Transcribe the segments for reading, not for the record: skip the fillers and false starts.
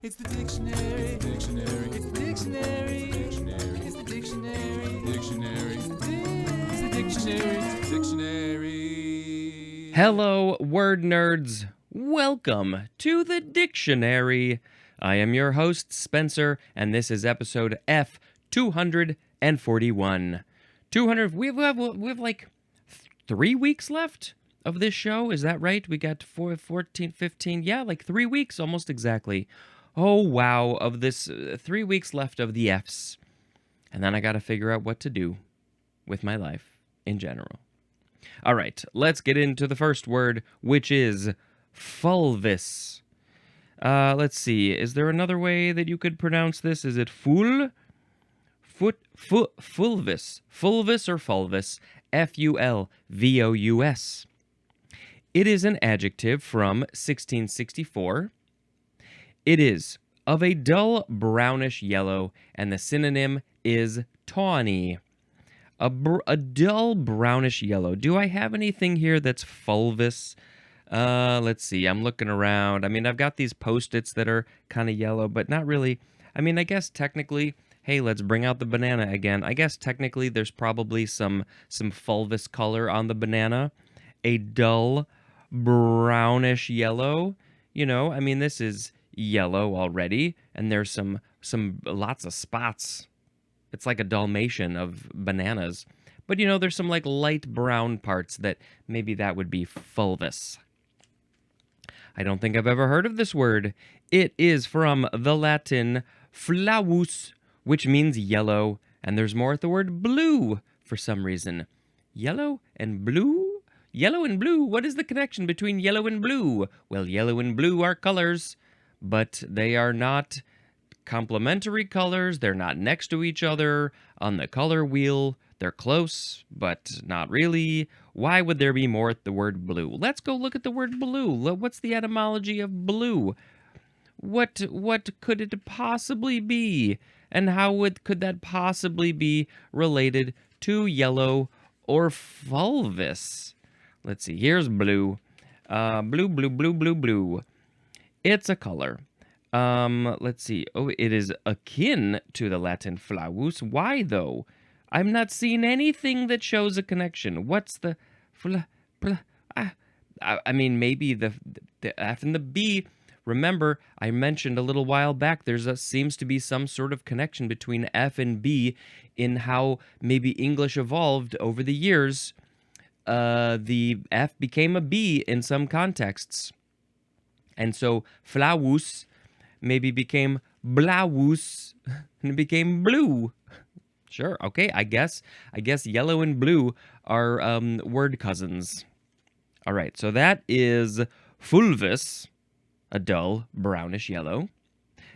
It's the dictionary. It's the dictionary. It's the dictionary. It's the dictionary. Dictionary. It's the dictionary. It's the dictionary. Hello, word nerds. Welcome to the dictionary. I am your host, Spencer, and this is episode F241. We have like 3 weeks left of this show. Is that right? We got 14, 15. Yeah, like 3 weeks, almost exactly. Oh, wow, of this 3 weeks left of the Fs. And then I got to figure out what to do with my life in general. All right, let's get into the first word, which is fulvous. Let's see. Is there another way that you could pronounce this? Is it fulvous? Fulvous or fulvous? Fulvous. It is an adjective from 1664. It is of a dull brownish yellow, and the synonym is tawny. A dull brownish yellow. Do I have anything here that's fulvous? Let's see. I'm looking around. I mean, I've got these Post-its that are kind of yellow, but not really. I mean, I guess technically, hey, let's bring out the banana again. I guess technically there's probably some fulvous color on the banana. A dull brownish yellow. You know, I mean, this is yellow already, and there's some lots of spots. It's like a Dalmatian of bananas. But, you know, there's some, like, light brown parts that maybe that would be fulvous. I don't think I've ever heard of this word. It is from the Latin flavus, which means yellow, and there's more at the word blue for some reason. Yellow and blue? Yellow and blue? What is the connection between yellow and blue? Well, yellow and blue are colors, but they are not complementary colors. They're not next to each other on the color wheel. They're close, but not really. Why would there be more at the word blue? Let's go look at the word blue. What's the etymology of blue? What could it possibly be? And how could that possibly be related to yellow or fulvous? Let's see. Here's blue. Blue. It's a color. Let's see. Oh, it is akin to the Latin flavus. Why, though? I'm not seeing anything that shows a connection. What's the... I mean, maybe the F and the B. Remember, I mentioned a little while back, seems to be some sort of connection between F and B in how maybe English evolved over the years. The F became a B in some contexts. And so flavus maybe became blauus and it became blue. Sure, okay, I guess yellow and blue are word cousins. All right, so that is fulvous, a dull brownish yellow.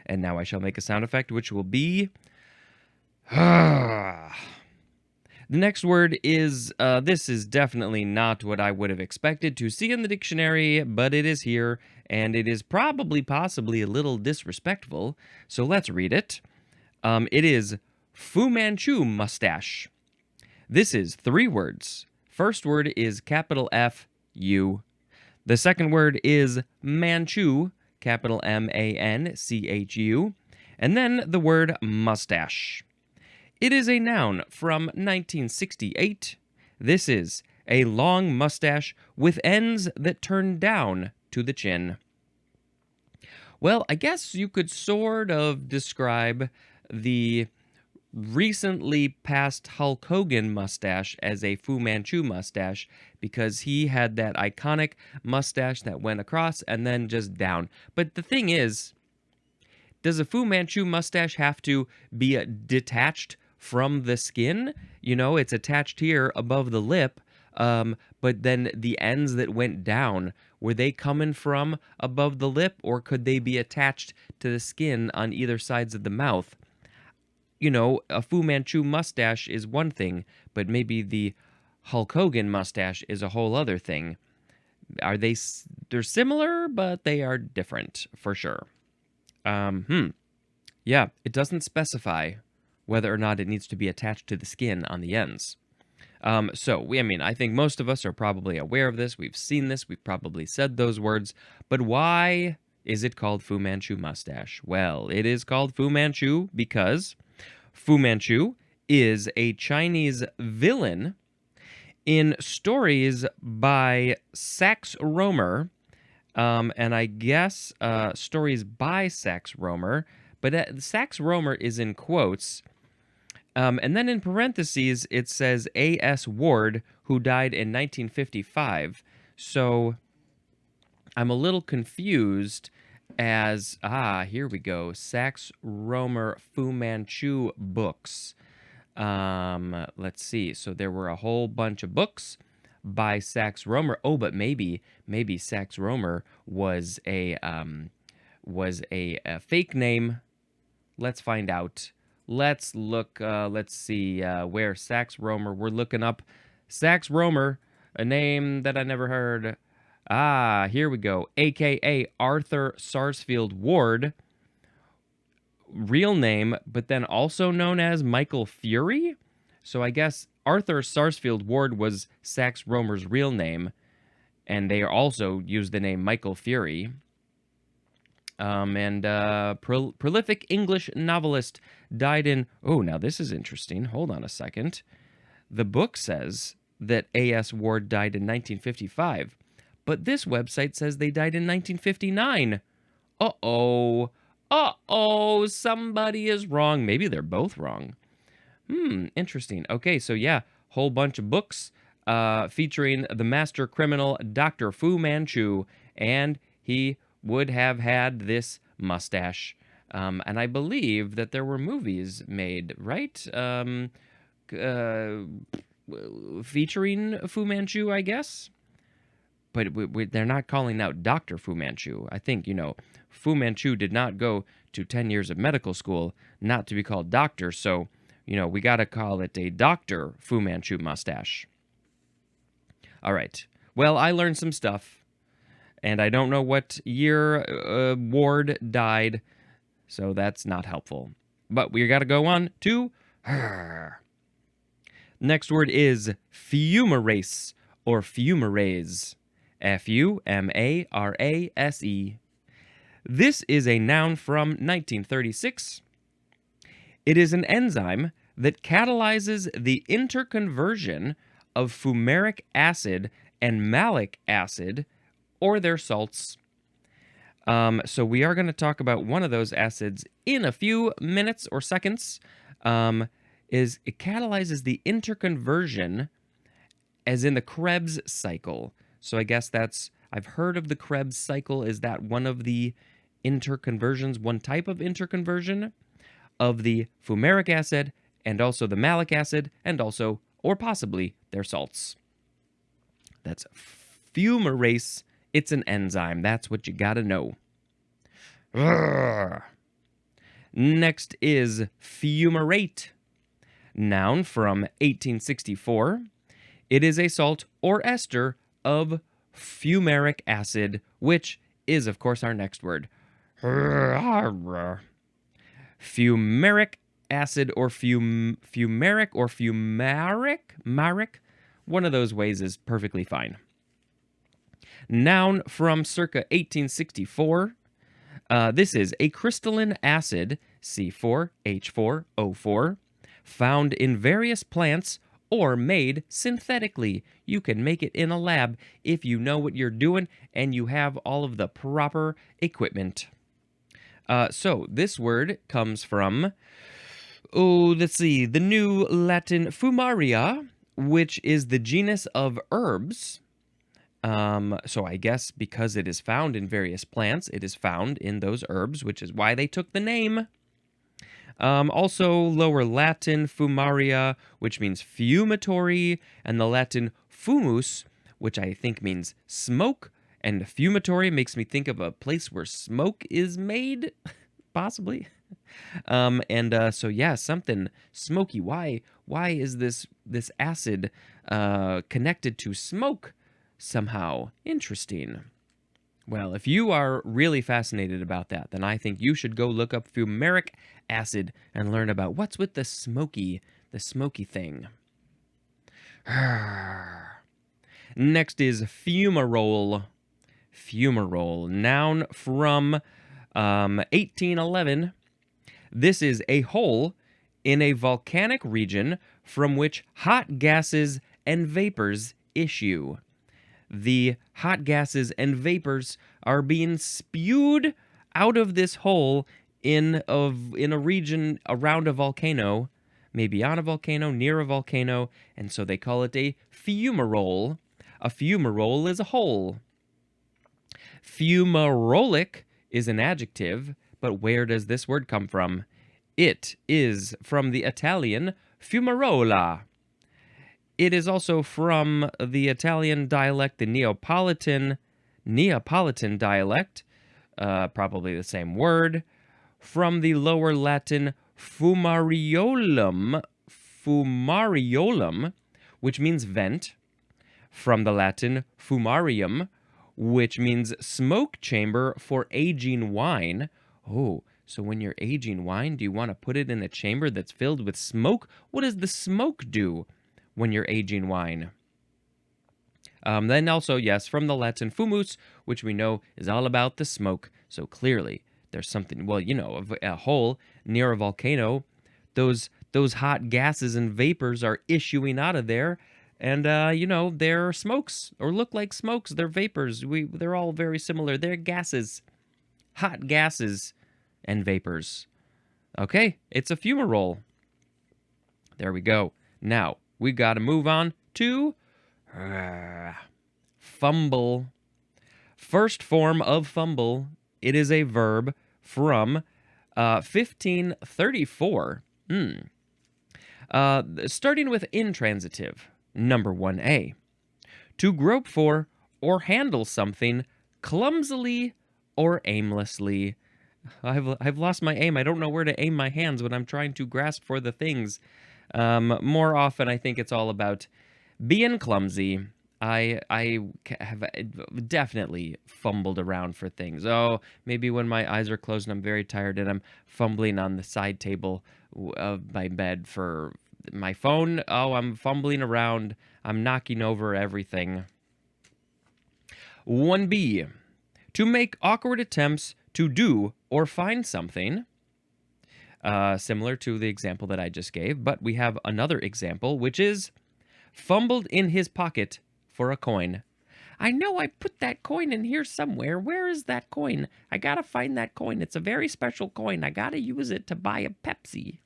And now I shall make a sound effect, which will be... The next word is, this is definitely not what I would have expected to see in the dictionary, but it is here, and it is possibly a little disrespectful, so let's read it. It is Manchu Moustache. This is 3 words. First word is capital F-U. The second word is Manchu, capital M-A-N-C-H-U, and then the word mustache. It is a noun from 1968. This is a long mustache with ends that turn down to the chin. Well, I guess you could sort of describe the recently passed Hulk Hogan mustache as a Fu Manchu mustache because he had that iconic mustache that went across and then just down. But the thing is, does a Fu Manchu mustache have to be detached from the skin? You know, it's attached here above the lip, but then the ends that went down, were they coming from above the lip, or could they be attached to the skin on either sides of the mouth? You know, a Fu Manchu mustache is one thing, but maybe the Hulk Hogan mustache is a whole other thing. They're similar, but they are different, for sure. Yeah, it doesn't specify whether or not it needs to be attached to the skin on the ends. I think most of us are probably aware of this. We've seen this. We've probably said those words. But why is it called Fu Manchu Moustache? Well, it is called Fu Manchu because Fu Manchu is a Chinese villain in stories by Sax Rohmer, and I guess stories by Sax Rohmer, but Sax Rohmer is in quotes, and then in parentheses it says A.S. Ward, who died in 1955. So I'm a little confused as, here we go, Sax Rohmer Fu Manchu books. Let's see. So there were a whole bunch of books by Sax Rohmer. Oh, but maybe Sax Rohmer was a fake name. Let's find out. Let's look. Let's see where Sax Rohmer. We're looking up Sax Rohmer, a name that I never heard. Here we go. AKA Arthur Sarsfield Ward. Real name, but then also known as Michael Fury. So I guess Arthur Sarsfield Ward was Sax Rohmer's real name, and they also used the name Michael Fury. Prolific English novelist, died in... Oh, now this is interesting. Hold on a second. The book says that A.S. Ward died in 1955, but this website says they died in 1959. Uh-oh. Uh-oh, somebody is wrong. Maybe they're both wrong. Interesting. Okay, so yeah, whole bunch of books featuring the master criminal, Dr. Fu Manchu, and he would have had this mustache. And I believe that there were movies made, right? Featuring Fu Manchu, I guess? But they're not calling out Dr. Fu Manchu. I think, Fu Manchu did not go to 10 years of medical school not to be called doctor, so, we got to call it a Dr. Fu Manchu mustache. All right. Well, I learned some stuff, and I don't know what year Ward died, so that's not helpful. But we got to go on to... Next word is fumarase, or fumarase. Fumarase. This is a noun from 1936. It is an enzyme that catalyzes the interconversion of fumaric acid and malic acid, or their salts. So we are going to talk about one of those acids in a few minutes or seconds. It catalyzes the interconversion, as in the Krebs cycle. So I guess I've heard of the Krebs cycle. Is that one of the interconversions, one type of interconversion of the fumaric acid and also the malic acid and also, or possibly, their salts? That's fumarase. It's an enzyme. That's what you gotta know. Next is fumarate. Noun from 1864. It is a salt or ester of fumaric acid, which is, of course, our next word. Fumaric acid or fumaric or fumaric? One of those ways is perfectly fine. Noun from circa 1864. This is a crystalline acid, C4H4O4, found in various plants or made synthetically. You can make it in a lab if you know what you're doing and you have all of the proper equipment. So this word comes from, the New Latin fumaria, which is the genus of herbs. So I guess because it is found in various plants, it is found in those herbs, which is why they took the name. Also, Lower Latin fumaria, which means fumatory, and the Latin fumus, which I think means smoke, and fumatory makes me think of a place where smoke is made, possibly. So yeah, something smoky. Why is this acid connected to smoke somehow? Interesting. Well, if you are really fascinated about that, then I think you should go look up fumaric acid and learn about what's with the smoky thing. Next is fumarole. fumarole. Noun from 1811. This is a hole in a volcanic region from which hot gases and vapors issue. The hot gases and vapors are being spewed out of this hole in a region around a volcano, maybe on a volcano, near a volcano, and so they call it a fumarole. A fumarole is a hole. Fumarolic is an adjective, but where does this word come from? It is from the Italian fumarola. It is also from the Italian dialect, the Neapolitan dialect, probably the same word, from the Lower Latin fumariolum, which means vent, from the Latin fumarium, which means smoke chamber for aging wine. Oh, so when you're aging wine, do you want to put it in a chamber that's filled with smoke? What does the smoke do when you're aging wine? Then also, yes, from the Latin fumus, which we know is all about the smoke. So clearly, there's something, well, a hole near a volcano, those hot gases and vapors are issuing out of there, and, they're smokes, or look like smokes. They're vapors. They're all very similar. They're gases, hot gases and vapors. Okay, it's a fumarole. There we go. Now, we got to move on to fumble. First form of fumble. It is a verb from 1534. Starting with intransitive, number 1A. To grope for or handle something clumsily or aimlessly. I've lost my aim. I don't know where to aim my hands when I'm trying to grasp for the things. More often, I think it's all about being clumsy. I have definitely fumbled around for things. Oh, maybe when my eyes are closed and I'm very tired and I'm fumbling on the side table of my bed for my phone. Oh, I'm fumbling around. I'm knocking over everything. 1B. To make awkward attempts to do or find something. Similar to the example that I just gave, but we have another example, which is fumbled in his pocket for a coin. I know I put that coin in here somewhere. Where is that coin? I gotta find that coin. It's a very special coin. I gotta use it to buy a Pepsi.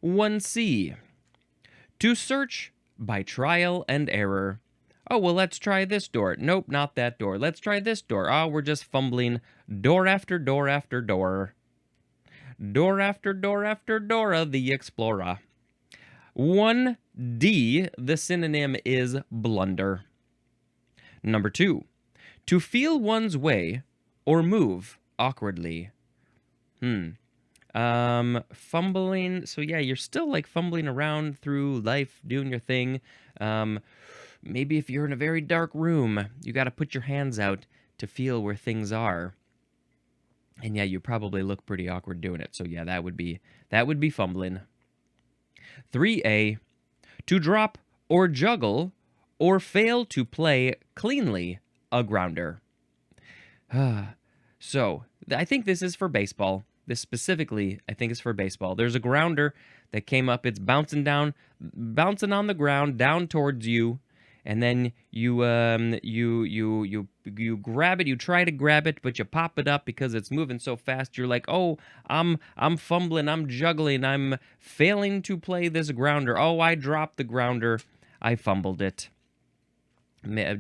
1C. To search by trial and error. Oh, well, let's try this door. Nope, not that door. Let's try this door. Oh, we're just fumbling door after door after door. Door after door after Dora the Explorer. 1D, the synonym is blunder. Number 2, to feel one's way or move awkwardly. Fumbling. So yeah, you're still like fumbling around through life, doing your thing. Maybe if you're in a very dark room, you got to put your hands out to feel where things are. And yeah, you probably look pretty awkward doing it. So yeah, that would be fumbling. 3A, to drop or juggle or fail to play cleanly a grounder. So I think this is for baseball. This specifically, I think, is for baseball. There's a grounder that came up. It's bouncing on the ground down towards you. And then you grab it, you try to grab it, but you pop it up because it's moving so fast. You're like, oh, I'm fumbling, I'm juggling, I'm failing to play this grounder. Oh, I dropped the grounder, I fumbled it.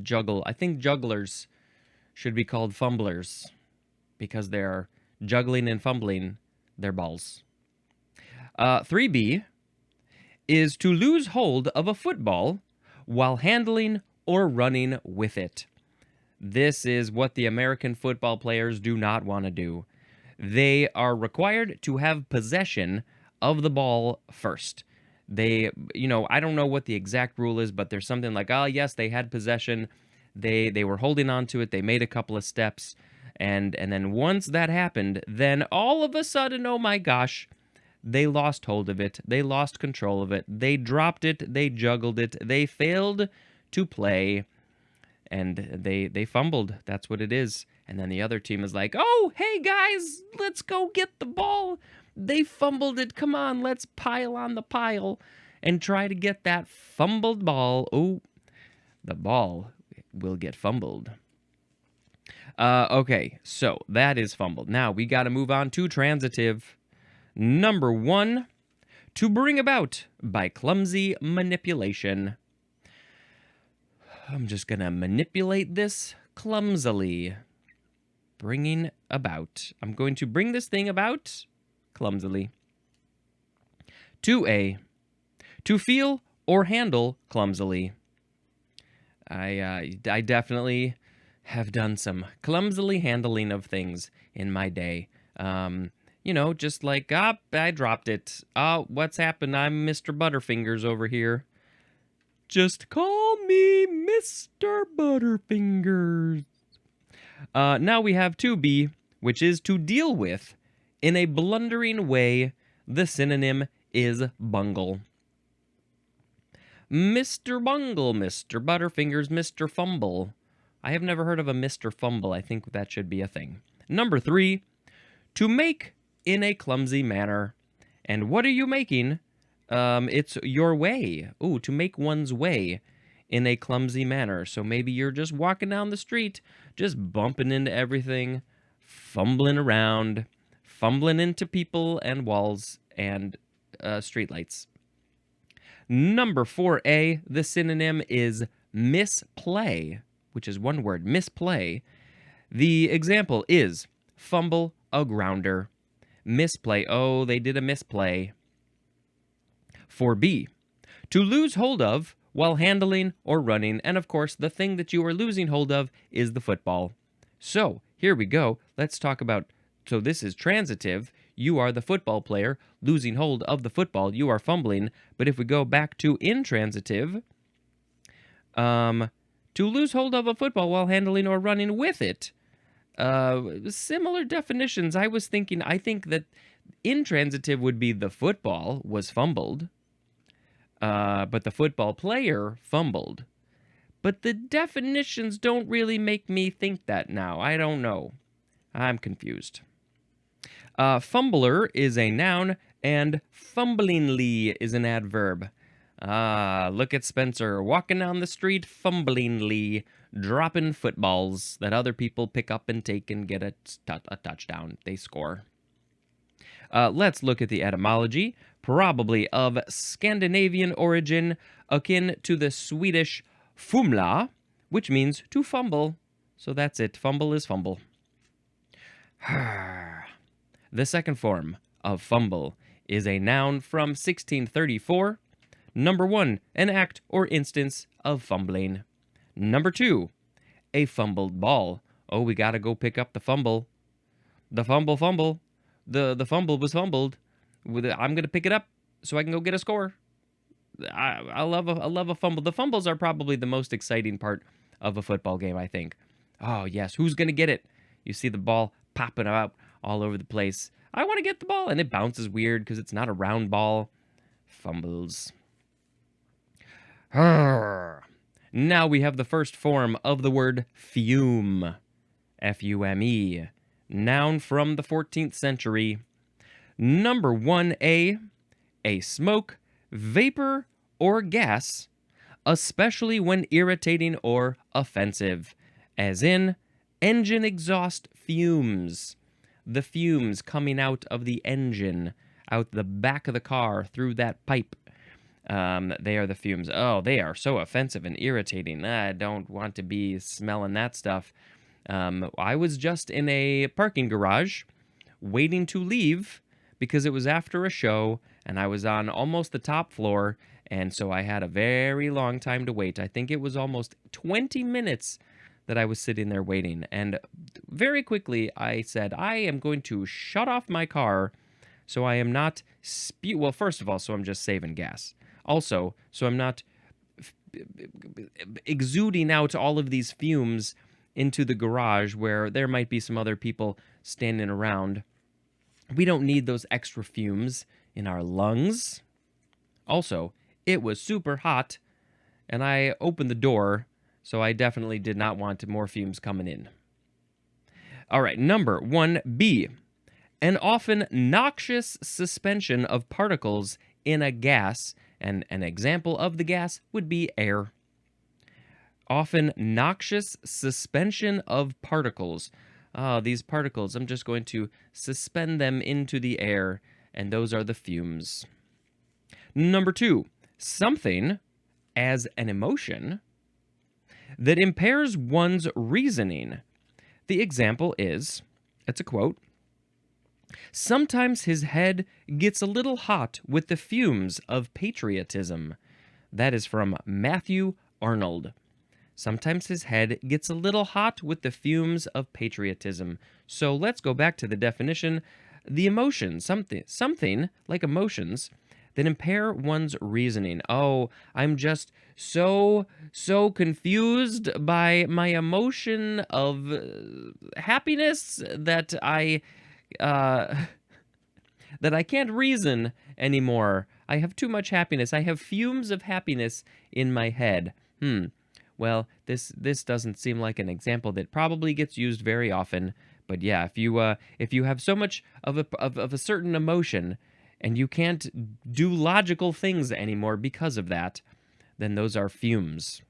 Juggle. I think jugglers should be called fumblers because they're juggling and fumbling their balls. 3B is to lose hold of a football while handling or running with it. This is what the American football players do not want to do. They are required to have possession of the ball first. I don't know what the exact rule is, but there's something like, oh, yes, they had possession. They were holding on to it. They made a couple of steps. And then once that happened, then all of a sudden, oh my gosh, they lost hold of it. They lost control of it. They dropped it. They juggled it. They failed to play. and they fumbled. That's what it is. And then the other team is like, oh, hey, guys, let's go get the ball. They fumbled it. Come on, let's pile on the pile and try to get that fumbled ball. Oh, the ball will get fumbled. Okay, so that is fumbled. Now we got to move on to transitive. Number 1, to bring about by clumsy manipulation. I'm just going to manipulate this clumsily. Bringing about. I'm going to bring this thing about clumsily. 2A, to feel or handle clumsily. I definitely have done some clumsily handling of things in my day. Just like, I dropped it. Oh, what's happened? I'm Mr. Butterfingers over here. Just call me Mr. Butterfingers. Now we have 2B, which is to deal with in a blundering way. The synonym is bungle. Mr. Bungle, Mr. Butterfingers, Mr. Fumble. I have never heard of a Mr. Fumble. I think that should be a thing. Number 3, to make in a clumsy manner. And what are you making? It's your way. Ooh, to make one's way in a clumsy manner. So maybe you're just walking down the street, just bumping into everything, fumbling around, fumbling into people and walls and streetlights. Number 4A, the synonym is misplay, which is one word, misplay. The example is fumble a grounder. Misplay, oh, they did a misplay. 4B, to lose hold of while handling or running. And of course, the thing that you are losing hold of is the football. So here we go. Let's talk about, so this is transitive. You are the football player losing hold of the football. You are fumbling. But if we go back to intransitive, to lose hold of a football while handling or running with it. Similar definitions. I think that intransitive would be the football was fumbled, but the football player fumbled. But the definitions don't really make me think that now. I don't know. I'm confused. Fumbler is a noun, and fumblingly is an adverb. Look at Spencer walking down the street fumblingly, dropping footballs that other people pick up and take and get a touchdown. They score. Let's look at the etymology, probably of Scandinavian origin, akin to the Swedish fumla, which means to fumble. So that's it. Fumble is fumble. The second form of fumble is a noun from 1634. Number 1, an act or instance of fumbling. Number 2, a fumbled ball. Oh, we gotta go pick up the fumble. The fumble. The fumble was fumbled. I'm gonna pick it up so I can go get a score. I love a fumble. The fumbles are probably the most exciting part of a football game, I think. Oh yes, who's gonna get it? You see the ball popping out all over the place. I want to get the ball, and it bounces weird because it's not a round ball. Fumbles. Now we have the first form of the word fume. F-U-M-E. Noun from the 14th century. Number 1A, a smoke, vapor, or gas, especially when irritating or offensive, as in engine exhaust fumes. The fumes coming out of the engine, out the back of the car through that pipe. They are the fumes. Oh, they are so offensive and irritating. I don't want to be smelling that stuff. I was just in a parking garage waiting to leave because it was after a show and I was on almost the top floor, and so I had a very long time to wait. I think it was almost 20 minutes that I was sitting there waiting, and very quickly I said, I am going to shut off my car so I am not well, first of all, so I'm just saving gas. Also, so I'm not exuding out all of these fumes into the garage where there might be some other people standing around. We don't need those extra fumes in our lungs. Also, it was super hot, and I opened the door, So I definitely did not want more fumes coming in. All right, number 1B. An often noxious suspension of particles in a gas, and an example of the gas would be air. Often noxious suspension of particles. These particles, I'm just going to suspend them into the air, and those are the fumes. Number 2, something as an emotion that impairs one's reasoning. The example is, it's a quote, "Sometimes his head gets a little hot with the fumes of patriotism." That is from Matthew Arnold. Sometimes his head gets a little hot with the fumes of patriotism. So let's go back to the definition. The emotion, something like emotions that impair one's reasoning. Oh, I'm just so confused by my emotion of happiness that I can't reason anymore. I have too much happiness. I have fumes of happiness in my head. Well, this doesn't seem like an example that probably gets used very often. But yeah, if you have so much of a certain emotion and you can't do logical things anymore because of that, then those are fumes.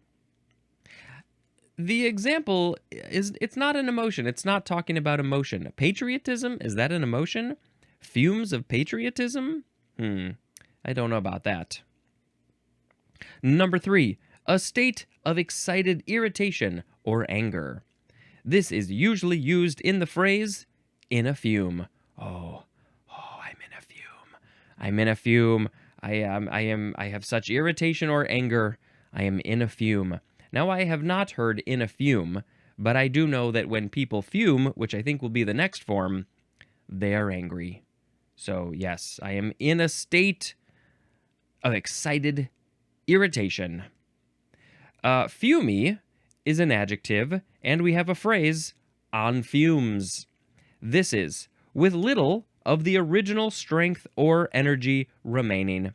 The example is, it's not an emotion. It's not talking about emotion. Patriotism, is that an emotion? Fumes of patriotism? I don't know about that. Number 3, a state of excited irritation or anger. This is usually used in the phrase, "in a fume." Oh, I'm in a fume. I'm in a fume. I have such irritation or anger. I am in a fume. Now, I have not heard "in a fume," but I do know that when people fume, which I think will be the next form, they are angry. So, yes, I am in a state of excited irritation. Fumy is an adjective, and we have a phrase, "on fumes." This is, with little of the original strength or energy remaining.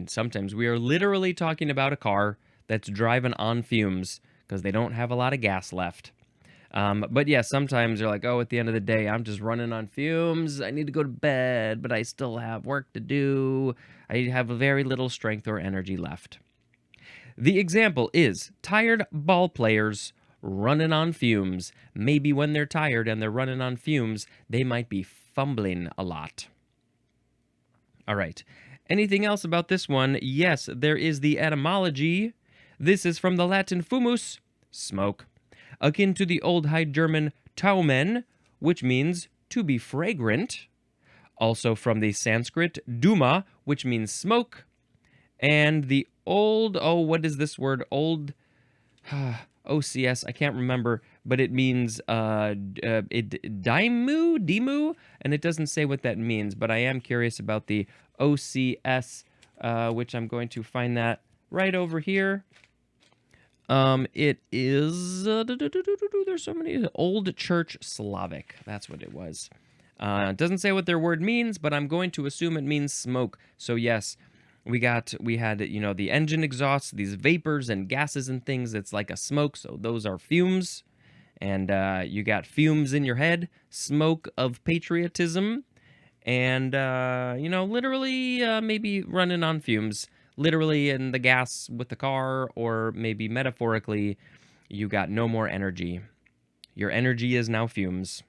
Sometimes we are literally talking about a car that's driving on fumes because they don't have a lot of gas left. But yeah, sometimes they're like, oh, at the end of the day, I'm just running on fumes. I need to go to bed, but I still have work to do. I have very little strength or energy left. The example is tired ball players running on fumes. Maybe when they're tired and they're running on fumes, they might be fumbling a lot. All right. Anything else about this one? Yes, there is the etymology. This is from the Latin fumus, smoke, akin to the Old High German taumen, which means to be fragrant. Also from the Sanskrit duma, which means smoke. And the old, what is this word? Old OCS, I can't remember, but it means dimu, and it doesn't say what that means, but I am curious about the OCS, which I'm going to find that right over here. It is, there's so many, Old Church Slavic, that's what it was. It doesn't say what their word means, but I'm going to assume it means smoke. So yes, we had, the engine exhaust, these vapors and gases and things. It's like a smoke, so those are fumes. And you got fumes in your head, smoke of patriotism, and, literally maybe running on fumes. Literally in the gas with the car, or maybe metaphorically, you got no more energy. Your energy is now fumes.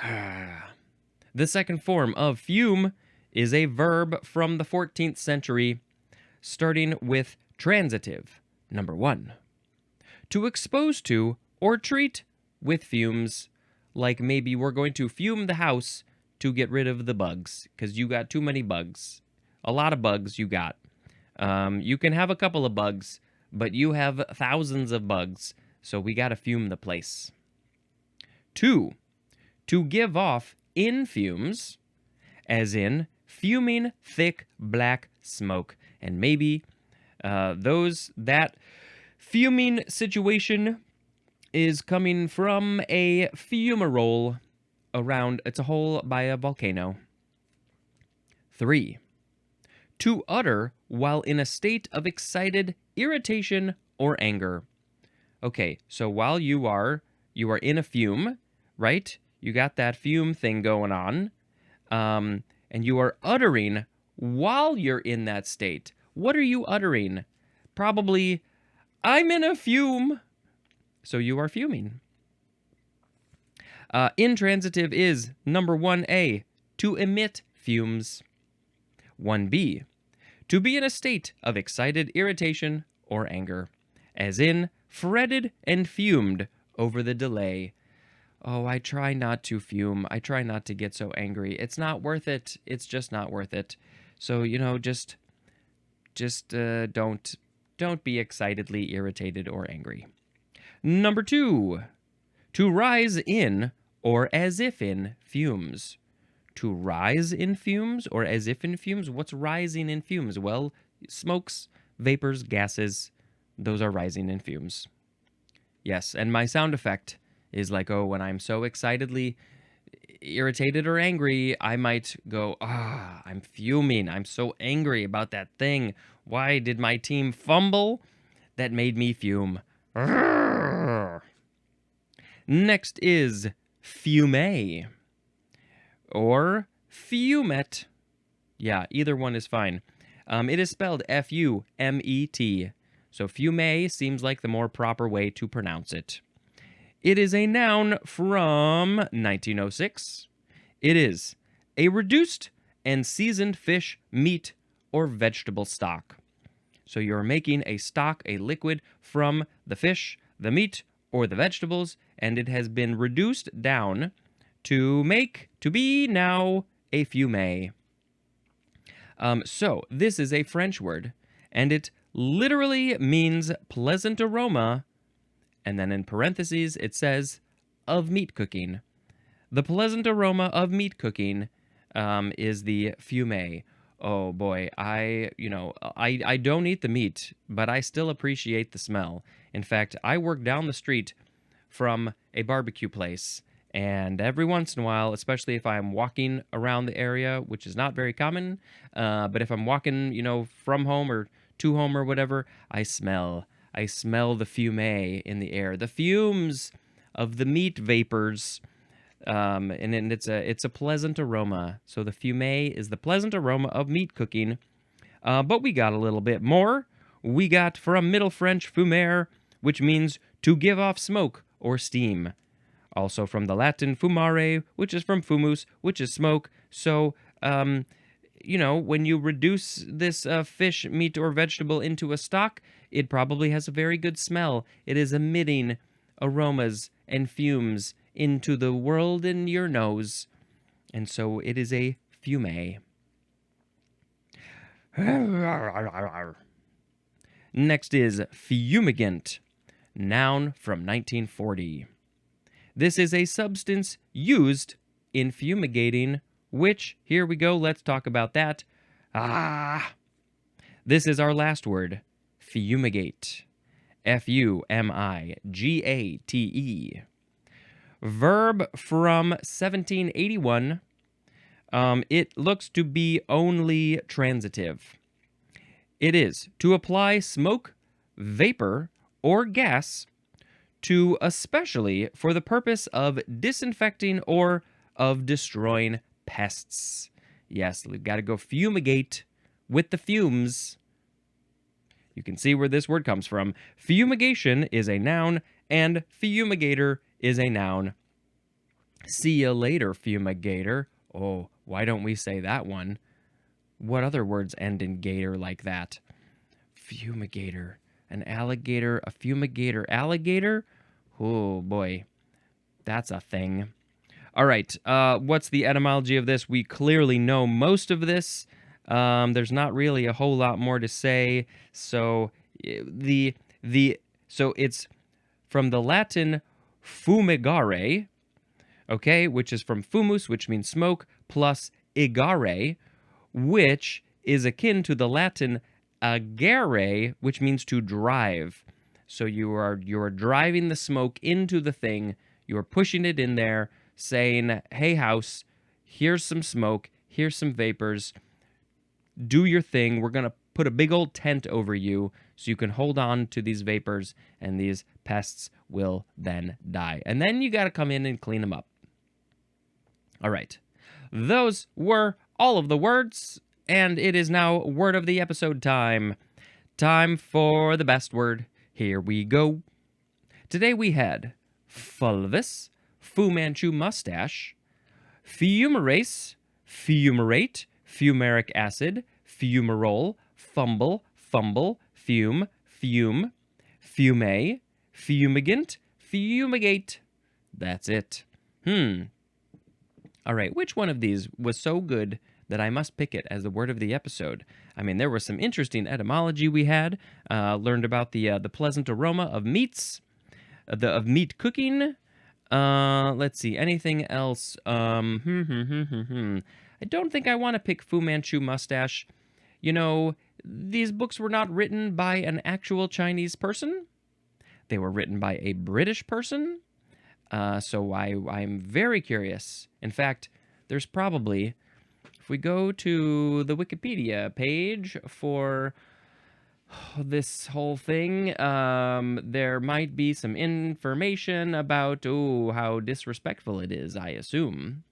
The second form of fume is a verb from the 14th century, starting with transitive. Number 1, to expose to or treat with fumes, like maybe we're going to fume the house to get rid of the bugs, because you got too many bugs. A lot of bugs you got. You can have a couple of bugs, but you have thousands of bugs, so we got to fume the place. 2, to give off in fumes, as in fuming thick black smoke. And maybe that fuming situation is coming from a fumarole around, it's a hole by a volcano. 3, to utter while in a state of excited irritation or anger. Okay, so while you are in a fume, right? You got that fume thing going on, and you are uttering while you're in that state. What are you uttering? Probably, I'm in a fume. So you are fuming. Intransitive is number 1A, to emit fumes. 1B, to be in a state of excited irritation or anger, as in fretted and fumed over the delay. Oh, I try not to fume. I try not to get so angry. It's not worth it. It's just not worth it. So, just don't be excitedly irritated or angry. Number 2, to rise in or as if in fumes. To rise in fumes or as if in fumes? What's rising in fumes? Well, smokes, vapors, gases, those are rising in fumes. Yes, and my sound effect is like, when I'm so excitedly irritated or angry, I might go, I'm fuming. I'm so angry about that thing. Why did my team fumble? That made me fume. Next is fume or fumet. Yeah, either one is fine. It is spelled F-U-M-E-T. So fume seems like the more proper way to pronounce it. It is a noun from 1906. It is a reduced and seasoned fish, meat, or vegetable stock. So you're making a stock, a liquid, from the fish, the meat, or the vegetables, and it has been reduced down to be now a fume. So this is a French word, and it literally means pleasant aroma, and then in parentheses it says of meat cooking. The pleasant aroma of meat cooking is the fume. Oh boy, I don't eat the meat, but I still appreciate the smell. In fact, I work down the street from a barbecue place, and every once in a while, especially if I'm walking around the area, which is not very common, but if I'm walking, from home or to home or whatever, I smell the fume in the air, the fumes of the meat vapors, and it's a pleasant aroma. So the fume is the pleasant aroma of meat cooking. But we got a little bit more. We got from Middle French fumer, which means to give off smoke or steam. Also from the Latin fumare, which is from fumus, which is smoke. So, when you reduce this fish, meat, or vegetable into a stock, it probably has a very good smell. It is emitting aromas and fumes into the world in your nose. And so it is a fume. Next is fumigant, noun from 1940. This is a substance used in fumigating, which, here we go, let's talk about that. This is our last word, fumigate. F-U-M-I-G-A-T-E. Verb from 1781. It looks to be only transitive. It is to apply smoke, vapor, or gas to, especially for the purpose of disinfecting or of destroying pests. Yes, we've got to go fumigate with the fumes. You can see where this word comes from. Fumigation is a noun, and fumigator is a noun. See you later, fumigator. Oh, why don't we say that one? What other words end in gator like that? Fumigator. An alligator, a fumigator, alligator? Oh, boy. That's a thing. All right, what's the etymology of this? We clearly know most of this. There's not really a whole lot more to say. So so it's from the Latin fumigare, okay, which is from fumus, which means smoke, plus igare, which is akin to the Latin agere, which means to drive. So you are driving the smoke into the thing. You are pushing it in there, saying, "Hey, house, here's some smoke. Here's some vapors. Do your thing. We're gonna put a big old tent over you so you can hold on to these vapors, and these pests will then die. And then you got to come in and clean them up. All right. Those were all of the words, and it is now word of the episode time. Time for the best word. Here we go. Today we had fulvous, Manchu Moustache, fumarase, fumarate, fumaric acid, fumarole, fumble, fume, fume, fumigant, fumigate. That's it. All right, which one of these was so good that I must pick it as the word of the episode? I mean, there was some interesting etymology we had. Learned about the pleasant aroma of meats, of meat cooking. Let's see, anything else? I don't think I want to pick Fu Manchu Moustache. You know, these books were not written by an actual Chinese person. They were written by a British person. So I'm very curious. In fact, there's probably, if we go to the Wikipedia page for this whole thing, there might be some information about, how disrespectful it is, I assume.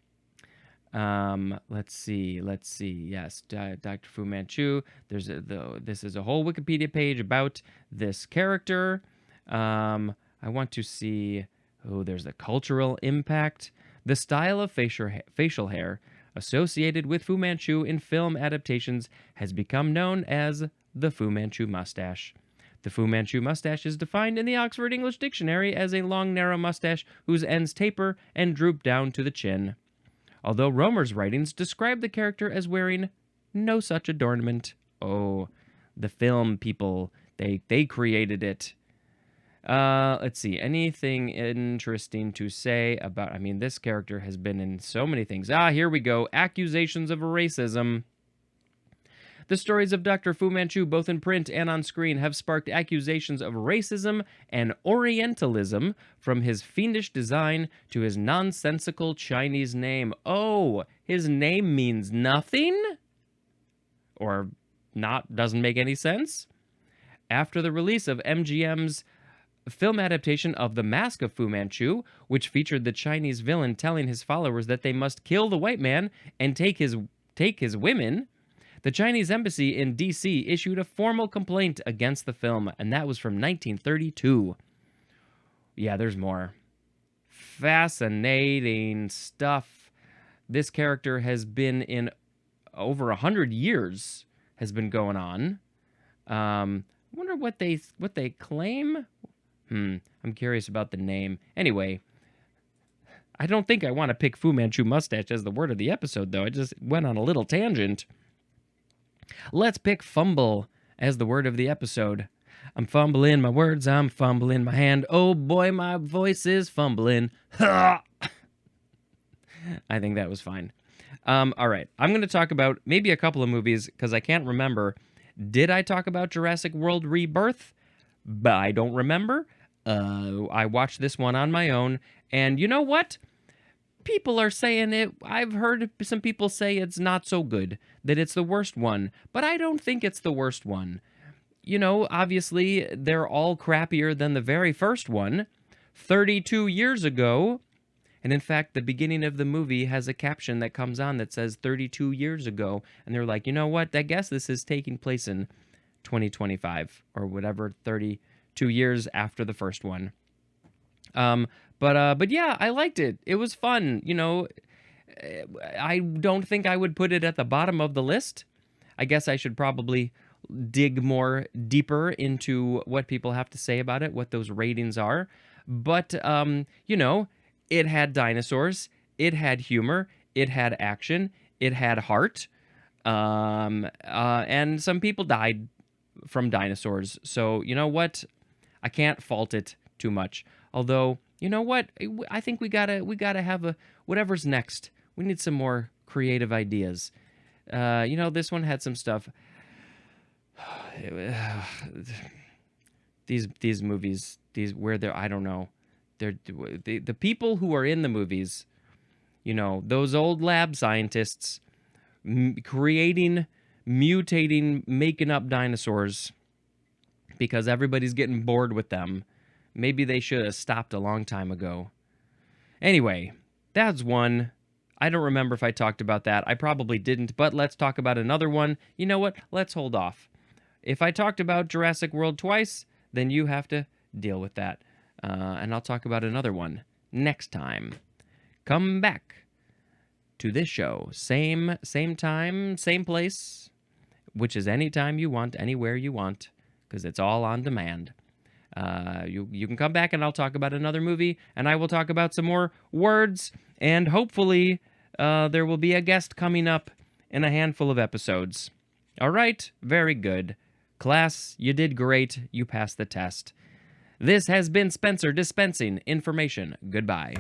Let's see. Yes, Dr. Fu Manchu. This is a whole Wikipedia page about this character. I want to see. There's the cultural impact. The style of facial hair associated with Fu Manchu in film adaptations has become known as the Fu Manchu Moustache. The Fu Manchu Moustache is defined in the Oxford English Dictionary as a long, narrow mustache whose ends taper and droop down to the chin. Although Romer's writings describe the character as wearing no such adornment. Oh, the film people, they created it. Let's see, anything interesting to say about, this character has been in so many things. Here we go, accusations of racism. The stories of Dr. Fu Manchu, both in print and on screen, have sparked accusations of racism and Orientalism, from his fiendish design to his nonsensical Chinese name. Oh, his name means nothing? Or doesn't make any sense? After the release of MGM's film adaptation of The Mask of Fu Manchu, which featured the Chinese villain telling his followers that they must kill the white man and take his women, the Chinese embassy in D.C. issued a formal complaint against the film, and that was from 1932. Yeah, there's more. Fascinating stuff. This character has been in over 100 years, has been going on. I wonder what they claim. I'm curious about the name. Anyway, I don't think I want to pick Fu Manchu Moustache as the word of the episode, though. I just went on a little tangent. Let's pick fumble as the word of the episode. I'm fumbling my words, I'm fumbling my hand. Oh boy, my voice is fumbling. I think that was fine. All right, I'm going to talk about maybe a couple of movies because I can't remember. Did I talk about Jurassic World Rebirth? But I don't remember. I watched this one on my own, and you know what? People are saying it. I've heard some people say it's not so good, that it's the worst one, but I don't think it's the worst one. You know, obviously, they're all crappier than the very first one, 32 years ago. And in fact, the beginning of the movie has a caption that comes on that says 32 years ago. And they're like, you know what? I guess this is taking place in 2025 or whatever, 32 years after the first one. But yeah, I liked it. It was fun. You know, I don't think I would put it at the bottom of the list. I guess I should probably dig more deeper into what people have to say about it, what those ratings are. But, you know, it had dinosaurs, it had humor, it had action, it had heart, and some people died from dinosaurs. So, you know what? I can't fault it too much. Although, you know what? I think we gotta have whatever's next. We need some more creative ideas. You know, this one had some stuff. These movies, where they're, I don't know. They're the people who are in the movies, you know, those old lab scientists creating mutating, making up dinosaurs because everybody's getting bored with them. Maybe they should have stopped a long time ago. Anyway, that's one. I don't remember if I talked about that. I probably didn't, but let's talk about another one. You know what? Let's hold off. If I talked about Jurassic World twice, then you have to deal with that. And I'll talk about another one next time. Come back to this show. Same time, same place, which is anytime you want, anywhere you want, because it's all on demand. You can come back and I'll talk about another movie, and I will talk about some more words, and hopefully there will be a guest coming up in a handful of episodes. All right, very good. Class, you did great. You passed the test. This has been Spencer dispensing information. Goodbye.